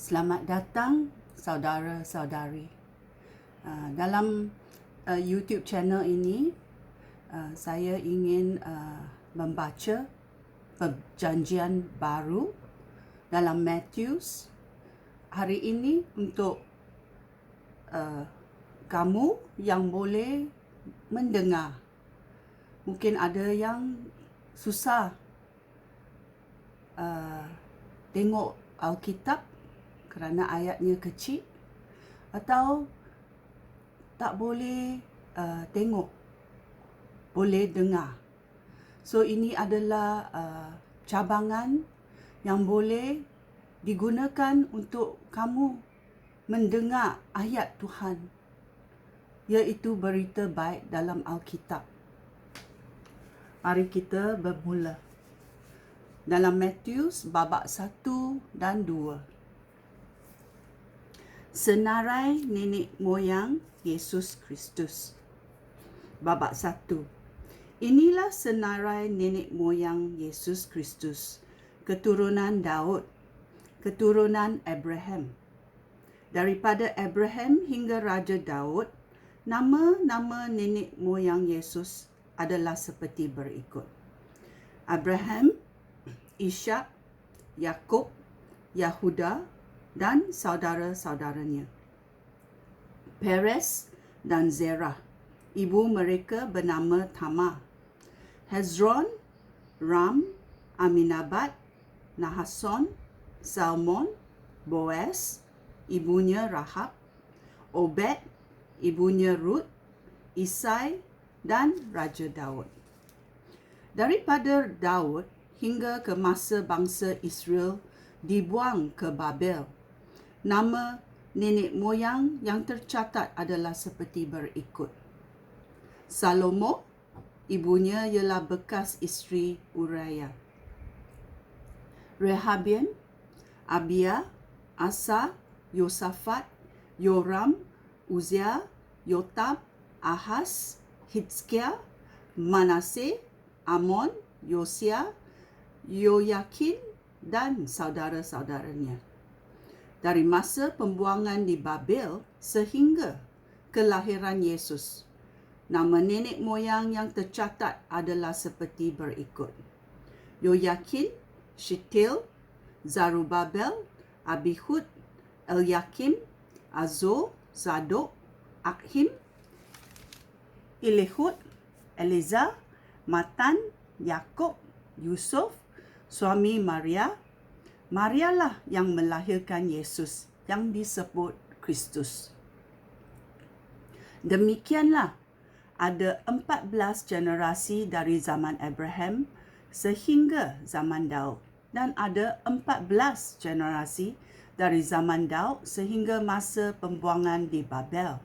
Selamat datang saudara-saudari. Dalam YouTube channel ini, saya ingin membaca perjanjian baru dalam Matius. Hari ini untuk kamu yang boleh mendengar. Mungkin ada yang susah tengok Alkitab kerana ayatnya kecil, atau tak boleh tengok, boleh dengar. So ini adalah cabangan yang boleh digunakan untuk kamu mendengar ayat Tuhan, iaitu berita baik dalam Alkitab. Mari kita bermula dalam Matius babak 1 dan 2. Senarai nenek moyang Yesus Kristus. Babak 1. Inilah senarai nenek moyang Yesus Kristus, keturunan Daud, keturunan Abraham. Daripada Abraham hingga Raja Daud, nama-nama nenek moyang Yesus adalah seperti berikut. Abraham, Ishak, Yakub, Yahuda dan saudara-saudaranya. Perez dan Zerah, ibu mereka bernama Tamar. Hezron, Ram, Aminabad, Nahason, Salmon, Boaz, ibunya Rahab, Obed, ibunya Ruth, Isai dan Raja Daud. Daripada Daud hingga ke masa bangsa Israel dibuang ke Babel, nama nenek moyang yang tercatat adalah seperti berikut. Salomo, ibunya ialah bekas isteri Uriah. Rehabian, Abia, Asa, Yosafat, Yoram, Uzia, Yotam, Ahaz, Hizkia, Manaseh, Amon, Yosia, Yoyakin dan saudara-saudaranya. Dari masa pembuangan di Babel sehingga kelahiran Yesus, nama nenek moyang yang tercatat adalah seperti berikut. Yoyakin, Shealtiel, Zarubabel, Abihud, Eliakim, Azor, Zadok, Akhim, Elihud, Eleazar, Matan, Yakub, Yusuf, suami Maria. Marialah yang melahirkan Yesus yang disebut Kristus. Demikianlah ada 14 generasi dari zaman Abraham sehingga zaman Daud, dan ada 14 generasi dari zaman Daud sehingga masa pembuangan di Babel,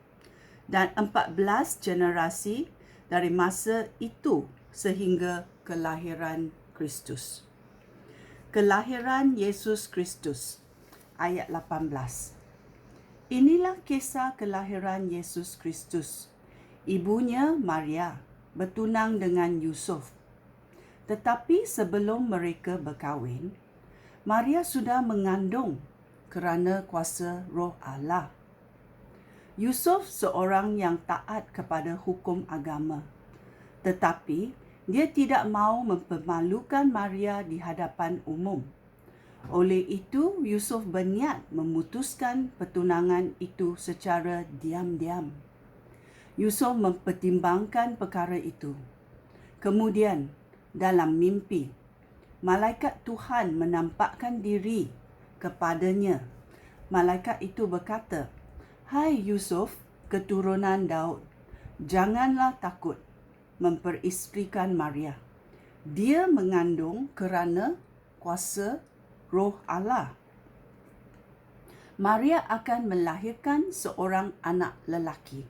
dan 14 generasi dari masa itu sehingga kelahiran Kristus. Kelahiran Yesus Kristus, ayat 18. Inilah kisah kelahiran Yesus Kristus. Ibunya Maria bertunang dengan Yusuf. Tetapi sebelum mereka berkahwin, Maria sudah mengandung kerana kuasa Roh Allah. Yusuf seorang yang taat kepada hukum agama, tetapi dia tidak mahu mempermalukan Maria di hadapan umum. Oleh itu, Yusuf berniat memutuskan pertunangan itu secara diam-diam. Yusuf mempertimbangkan perkara itu. Kemudian, dalam mimpi, malaikat Tuhan menampakkan diri kepadanya. Malaikat itu berkata, "Hai Yusuf, keturunan Daud, janganlah takut memperisterikan Maria. Dia mengandung kerana kuasa Roh Allah. Maria akan melahirkan seorang anak lelaki.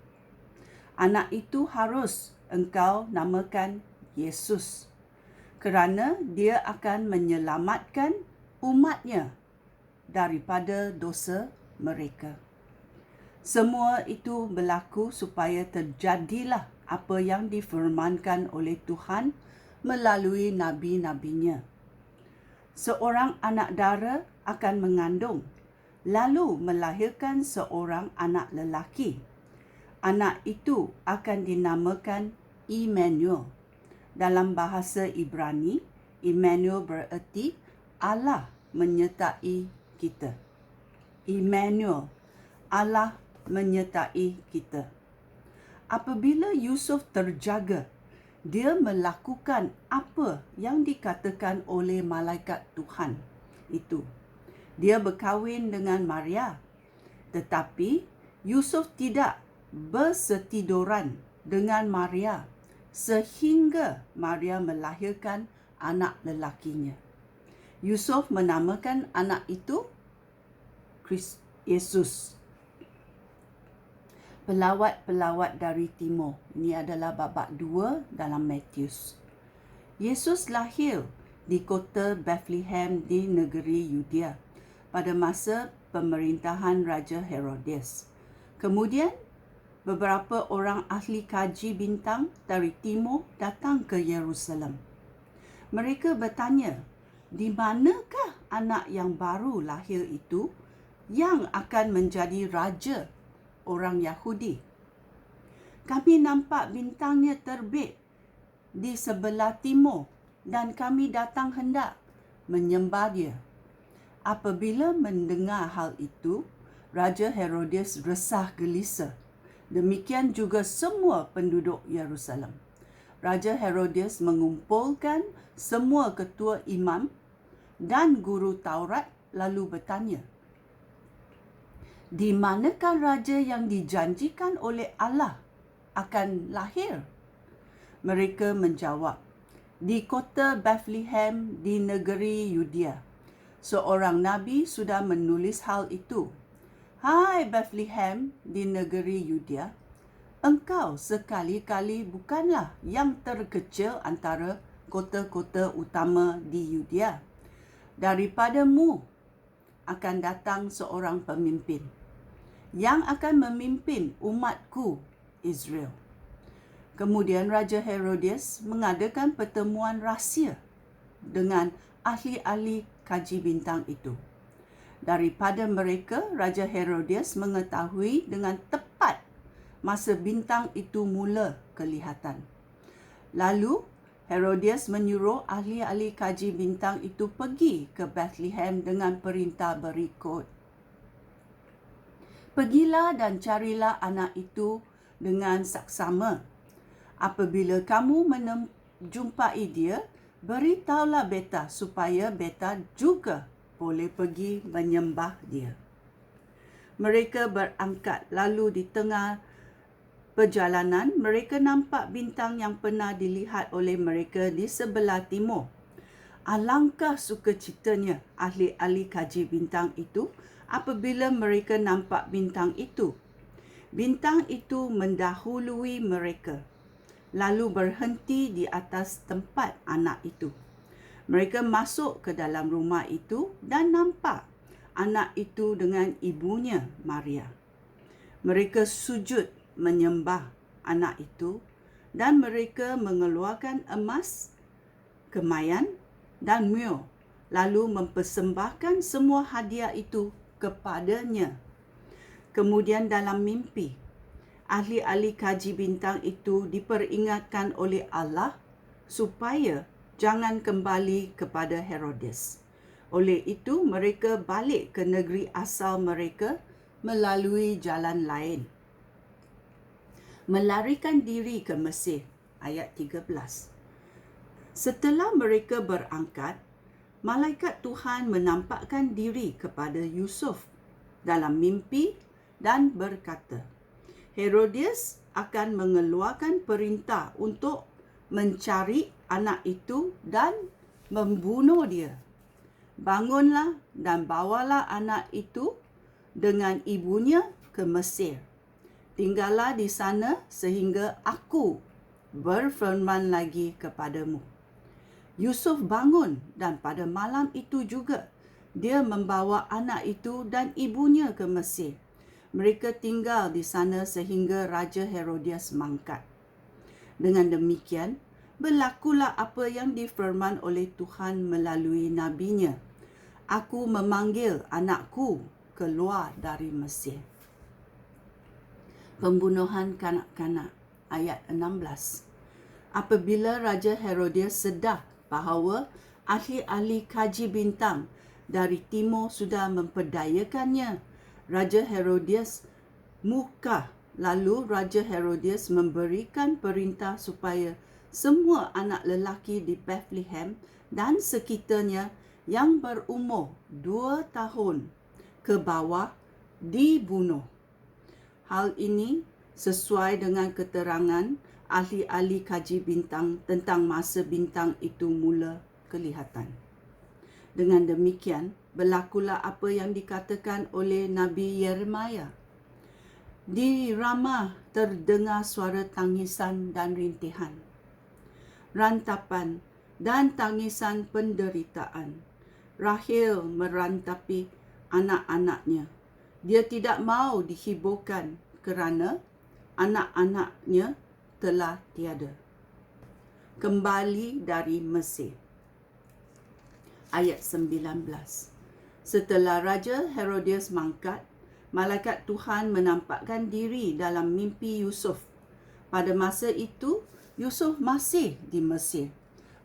Anak itu harus engkau namakan Yesus, kerana dia akan menyelamatkan umatnya daripada dosa mereka." Semua itu berlaku supaya terjadilah apa yang difirmankan oleh Tuhan melalui nabi-nabinya. Seorang anak dara akan mengandung lalu melahirkan seorang anak lelaki. Anak itu akan dinamakan Immanuel. Dalam bahasa Ibrani, Immanuel bererti Allah menyertai kita. Immanuel, Allah menyertai kita. Apabila Yusuf terjaga, dia melakukan apa yang dikatakan oleh malaikat Tuhan itu. Dia berkahwin dengan Maria. Tetapi Yusuf tidak bersetiduran dengan Maria sehingga Maria melahirkan anak lelakinya. Yusuf menamakan anak itu Yesus. Pelawat-pelawat dari timur. Ini adalah babak 2 dalam Matius. Yesus lahir di kota Bethlehem di negeri Yudea pada masa pemerintahan Raja Herodes. Kemudian, beberapa orang ahli kaji bintang dari timur datang ke Yerusalem. Mereka bertanya, di manakah anak yang baru lahir itu yang akan menjadi raja orang Yahudi? Kami nampak bintangnya terbit di sebelah timur dan kami datang hendak menyembah dia. Apabila mendengar hal itu, Raja Herodes resah gelisah. Demikian juga semua penduduk Yerusalem. Raja Herodes mengumpulkan semua ketua imam dan guru Taurat lalu bertanya, di manakah raja yang dijanjikan oleh Allah akan lahir? Mereka menjawab, di kota Bethlehem di negeri Yudea. Seorang nabi sudah menulis hal itu. Hai Bethlehem di negeri Yudea, engkau sekali-kali bukanlah yang terkecil antara kota-kota utama di Yudea. Daripadamu akan datang seorang pemimpin yang akan memimpin umatku Israel. Kemudian Raja Herodes mengadakan pertemuan rahsia dengan ahli-ahli kaji bintang itu. Daripada mereka, Raja Herodes mengetahui dengan tepat masa bintang itu mula kelihatan. Lalu, Herodes menyuruh ahli-ahli kaji bintang itu pergi ke Bethlehem dengan perintah berikut. Pergilah dan carilah anak itu dengan saksama. Apabila kamu menjumpai dia, beritahulah beta supaya beta juga boleh pergi menyembah dia. Mereka berangkat, lalu di tengah perjalanan, mereka nampak bintang yang pernah dilihat oleh mereka di sebelah timur. Alangkah sukacitanya ahli-ahli kaji bintang itu apabila mereka nampak bintang itu. Bintang itu mendahului mereka, lalu berhenti di atas tempat anak itu. Mereka masuk ke dalam rumah itu dan nampak anak itu dengan ibunya Maria. Mereka sujud menyembah anak itu dan mereka mengeluarkan emas, kemayan dan mur, lalu mempersembahkan semua hadiah itu kepadanya. Kemudian dalam mimpi, ahli-ahli kaji bintang itu diperingatkan oleh Allah supaya jangan kembali kepada Herodes. Oleh itu, mereka balik ke negeri asal mereka melalui jalan lain. Melarikan diri ke Mesir, ayat 13. Setelah mereka berangkat, malaikat Tuhan menampakkan diri kepada Yusuf dalam mimpi dan berkata, Herodes akan mengeluarkan perintah untuk mencari anak itu dan membunuh dia. Bangunlah dan bawalah anak itu dengan ibunya ke Mesir. Tinggallah di sana sehingga aku berfirman lagi kepadamu. Yusuf bangun dan pada malam itu juga dia membawa anak itu dan ibunya ke Mesir. Mereka tinggal di sana sehingga Raja Herodes mangkat. Dengan demikian, berlakulah apa yang difirman oleh Tuhan melalui nabinya. Aku memanggil anakku keluar dari Mesir. Pembunuhan kanak-kanak, ayat 16. Apabila Raja Herodias sedar bahawa ahli-ahli kaji bintang dari timur sudah memperdayakannya, Raja Herodias murka. Lalu Raja Herodias memberikan perintah supaya semua anak lelaki di Bethlehem dan sekitarnya yang berumur 2 tahun ke bawah dibunuh. Hal ini sesuai dengan keterangan ahli-ahli kaji bintang tentang masa bintang itu mula kelihatan. Dengan demikian, berlakulah apa yang dikatakan oleh Nabi Yeremia. Di Ramah terdengar suara tangisan dan rintihan, rantapan dan tangisan penderitaan. Rahel merantapi anak-anaknya. Dia tidak mahu dihiburkan kerana anak-anaknya telah tiada. Kembali dari Mesir. Ayat 19. Setelah Raja Herodias mangkat, malaikat Tuhan menampakkan diri dalam mimpi Yusuf. Pada masa itu, Yusuf masih di Mesir.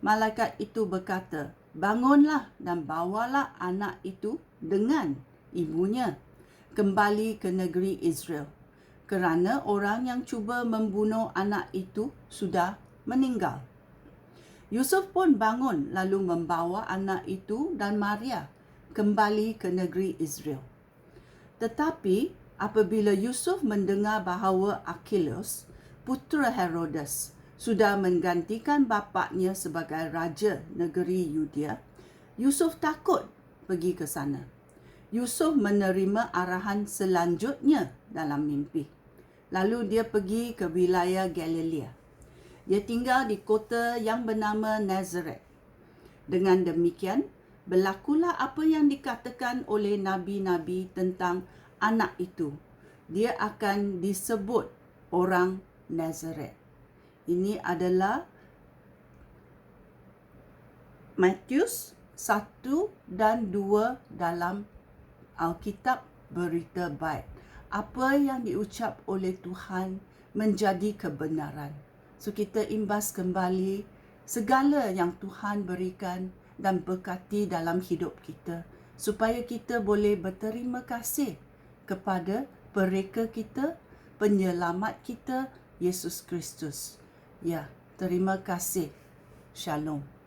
Malaikat itu berkata, "Bangunlah dan bawalah anak itu dengan ibunya kembali ke negeri Israel, kerana orang yang cuba membunuh anak itu sudah meninggal." Yusuf pun bangun lalu membawa anak itu dan Maria kembali ke negeri Israel. Tetapi apabila Yusuf mendengar bahawa Archelaus, putera Herodes, sudah menggantikan bapaknya sebagai raja negeri Yudea, Yusuf takut pergi ke sana. Yusuf menerima arahan selanjutnya dalam mimpi. Lalu dia pergi ke wilayah Galilea. Dia tinggal di kota yang bernama Nazaret. Dengan demikian, berlakulah apa yang dikatakan oleh nabi-nabi tentang anak itu. Dia akan disebut orang Nazaret. Ini adalah Matius 1 dan 2 dalam Alkitab Berita Baik. Apa yang diucap oleh Tuhan menjadi kebenaran. So kita imbas kembali segala yang Tuhan berikan dan berkati dalam hidup kita, supaya kita boleh berterima kasih kepada Pereka kita, Penyelamat kita, Yesus Kristus. Ya, terima kasih. Shalom.